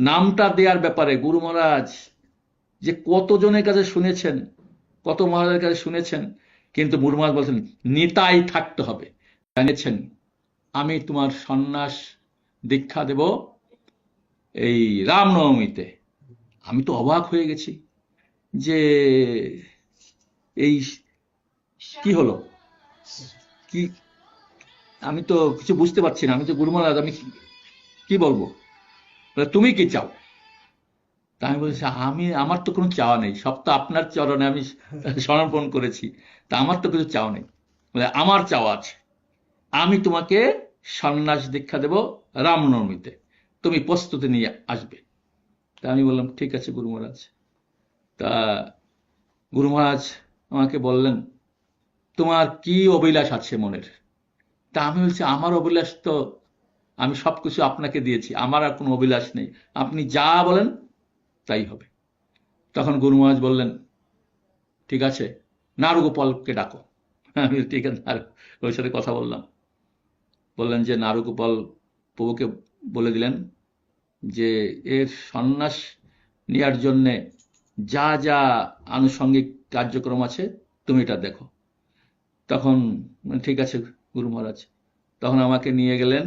নামটা দেওয়ার ব্যাপারে গুরু মহারাজ যে কতজনের কাছে শুনেছেন, কত মহারাজের কাছে শুনেছেন, কিন্তু গুরু মহারাজ বলছেন নিতাই থাকতে হবে। জানিয়েছেন আমি তোমার সন্ন্যাস দীক্ষা দেব এই রামনবমীতে। আমি তো অবাক হয়ে গেছি যে এই কি হলো, কি, আমি তো কিছু বুঝতে পারছি না। আমি তো গুরু মহারাজ, আমি কি বলবো, তুমি কি চাও? তা আমি বলছি আমার তো কোনো চাওয়া নেই, সব তো আপনার চরণে আমি সমর্পণ করেছি, তা আমার তো কিছু চাওয়া নেই। বলে আমার চাওয়া আছে, আমি তোমাকে সন্ন্যাস দীক্ষা দেব রামনবমীতে, তুমি প্রস্তুতি নিয়ে আসবে। তা আমি বললাম ঠিক আছে গুরু মহারাজ। তা গুরু মহারাজ আমাকে বললেন তোমার কি অভিলাষ আছে মনের? তা আমি বলছি আমার অভিলাষ তো আমি সবকিছু আপনাকে দিয়েছি, আমার আর কোনো অভিলাষ নেই, আপনি যা বলেন তাই হবে। তখন গুরু মহারাজ বললেন ঠিক আছে, নারুগোপালকে ডাকো। আমি ঠিক আছে, ওর সাথে কথা বললাম। বললেন যে নারুগোপাল প্রভুকে বলে দিলেন যে এর সন্ন্যাস নেওয়ার জন্যে যা যা আনুষঙ্গিক কার্যক্রম আছে তুমি এটা দেখো। তখন ঠিক আছে গুরু মহারাজ। তখন আমাকে নিয়ে গেলেন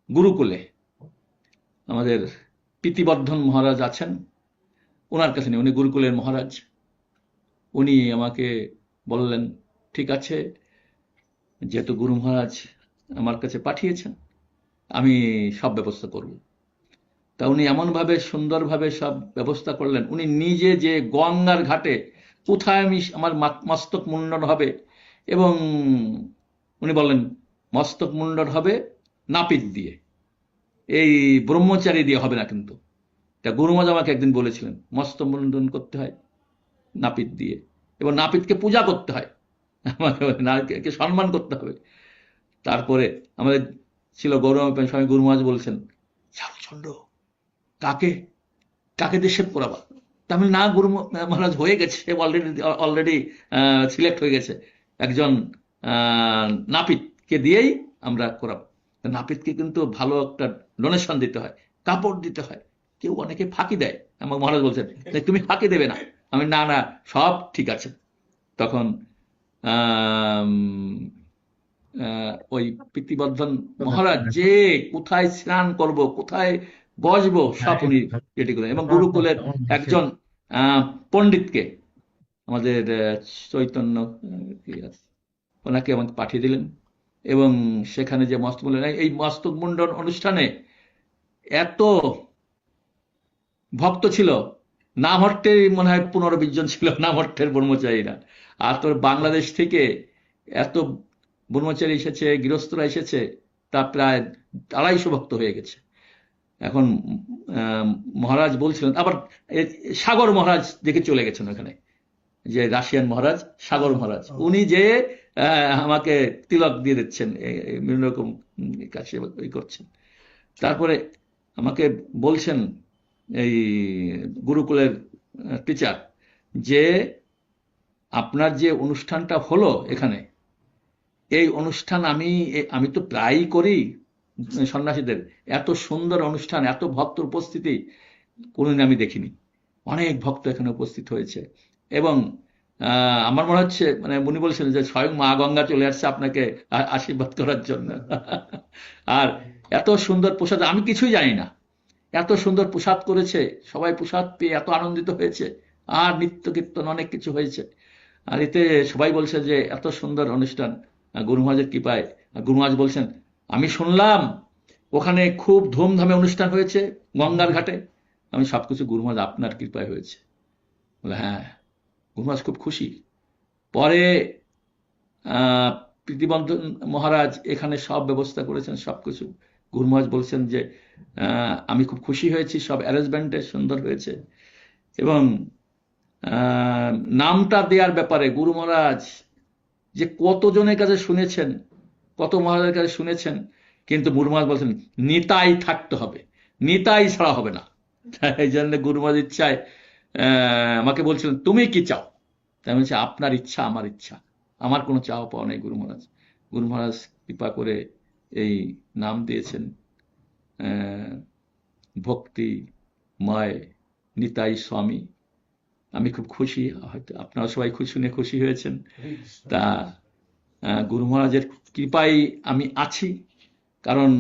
গুরুকুলে। আমাদের প্রীতিবর্ধন মহারাজ আছেন, ওনার কাছে নিয়ে, উনি গুরুকুলের মহারাজ। উনি আমাকে বললেন ঠিক আছে, যেহেতু গুরু মহারাজ আমার কাছে পাঠিয়েছেন আমি সব ব্যবস্থা করব। তা উনি এমনভাবে সুন্দরভাবে সব ব্যবস্থা করলেন, উনি নিজে যে গঙ্গার ঘাটে কোথায় আমি আমার মস্তক মুন্ডন হবে, এবং উনি বললেন মস্তক মুন্ডন হবে নাপিত দিয়ে, এই ব্রহ্মচারী দিয়ে হবে না কিন্তু। তা গুরুমাজ আমাকে একদিন বলেছিলেন মস্তক মুন্ডন করতে হয় নাপিত দিয়ে, এবং নাপিতকে পূজা করতে হয়, আমাকে নাপিতকে সম্মান করতে হবে। তারপরে আমাদের ছিল গৌরব স্বামী গুরু মহারাজ বলছেন চারুচন্দ্র কাকে কাকে দিয়ে শেভ করাবা? তা আমি না গুরু মহারাজ হয়ে গেছে, অলরেডি অলরেডি সিলেক্ট হয়ে গেছে, একজন নাপিতকে দিয়েই আমরা করাবো। নাপিতকে কিন্তু ভালো একটা ডোনেশন দিতে হয়, কাপড় দিতে হয়। কেউ অনেকে ফাঁকি দেয়, আমার মহারাজ বলছেন তুমি ফাঁকি দেবে না। আমি না না সব ঠিক আছে। তখন আম, ওই প্রীতিবর্ধন মহারাজ যে কোথায় স্নান করব, কোথায় বসবো, সব উনি রেডি করেন, এবং গুরুকুলের একজন পণ্ডিতকে, আমাদের চৈতন্য কি আছে, ওনাকে আমাকে পাঠিয়ে দিলেন। এবং সেখানে যে মস্তক মুন্ডন, এই মস্তক মুন্ডন অনুষ্ঠানে এত ভক্ত ছিল, নামহট্টের মনে হয় 15-20 জন ছিল, নামহট্টের ব্রহ্মচারীরা। আর তোর বাংলাদেশ থেকে এত ব্রহ্মচারী এসেছে, গৃহস্থরা এসেছে, তা প্রায় 250 ভক্ত হয়ে গেছে। এখন মহারাজ বলছিলেন আবার সাগর মহারাজ দেখে চলে গেছেন ওখানে, যে রাশিয়ান মহারাজ সাগর মহারাজ, উনি যে আমাকে তিলক দিয়ে দিচ্ছেন, বিভিন্ন রকম কাজ করছেন। তারপরে আমাকে বলছেন এই গুরুকুলের টিচার যে আপনার যে অনুষ্ঠানটা হলো এখানে, এই অনুষ্ঠান আমি আমি তো প্রায়ই করি সন্ন্যাসীদের, এত সুন্দর অনুষ্ঠান, এত ভক্ত উপস্থিতি কোনোদিন আমি দেখিনি। অনেক ভক্ত এখানে উপস্থিত হয়েছে, এবং আমার মনে হচ্ছে মানে উনি বলছেন যে স্বয়ং মা গঙ্গা চলে আসছে আপনাকে আশীর্বাদ করার জন্য। আর এত সুন্দর প্রসাদ, আমি কিছুই জানি না, এত সুন্দর প্রসাদ করেছে, সবাই প্রসাদ পেয়ে এত আনন্দিত হয়েছে, আর নিত্য কীর্তন অনেক কিছু হয়েছে। আর এতে সবাই বলছে যে এত সুন্দর অনুষ্ঠান গুরু মহারাজের কৃপায়। গুরু মহারাজ বলছেন আমি শুনলাম ওখানে খুব ধুমধামে অনুষ্ঠান হয়েছে গঙ্গার ঘাটে। আমি সবকিছু গুরু মহারাজ আপনার কৃপায় হয়েছে। বলে হ্যাঁ, গুরু মহারাজ খুব খুশি। পরে আহ, প্রীতিবন্ধন মহারাজ এখানে সব ব্যবস্থা করেছেন, সবকিছু। গুরু মহারাজ বলছেন যে আমি খুব খুশি হয়েছি, সব অ্যারেঞ্জমেন্টে সুন্দর হয়েছে। এবং নামটা দেওয়ার ব্যাপারে গুরু মহারাজ যে কতজনের কাছে শুনেছেন, কত মহারাজের কাছে শুনেছেন, কিন্তু গুরু মহারাজ বলছেন নিতাই থাকতে হবে, নিতাই ছাড়া হবে না। এই জন্য গুরু মহারাজ ইচ্ছায় আমাকে বলছিলেন তুমি কি চাও? তাই বলছি আপনার ইচ্ছা আমার ইচ্ছা, আমার কোনো চাওয়া পাওয়া নেই গুরু মহারাজ। গুরু মহারাজ কৃপা করে এই নাম দিয়েছেন ভক্তিময় নিতাই স্বামী। আমি খুব খুশি, হয়তো আপনারা সবাই শুনে খুশি হয়েছেন। তা গুরু মহারাজের কৃপায় আমি আছি, কারণ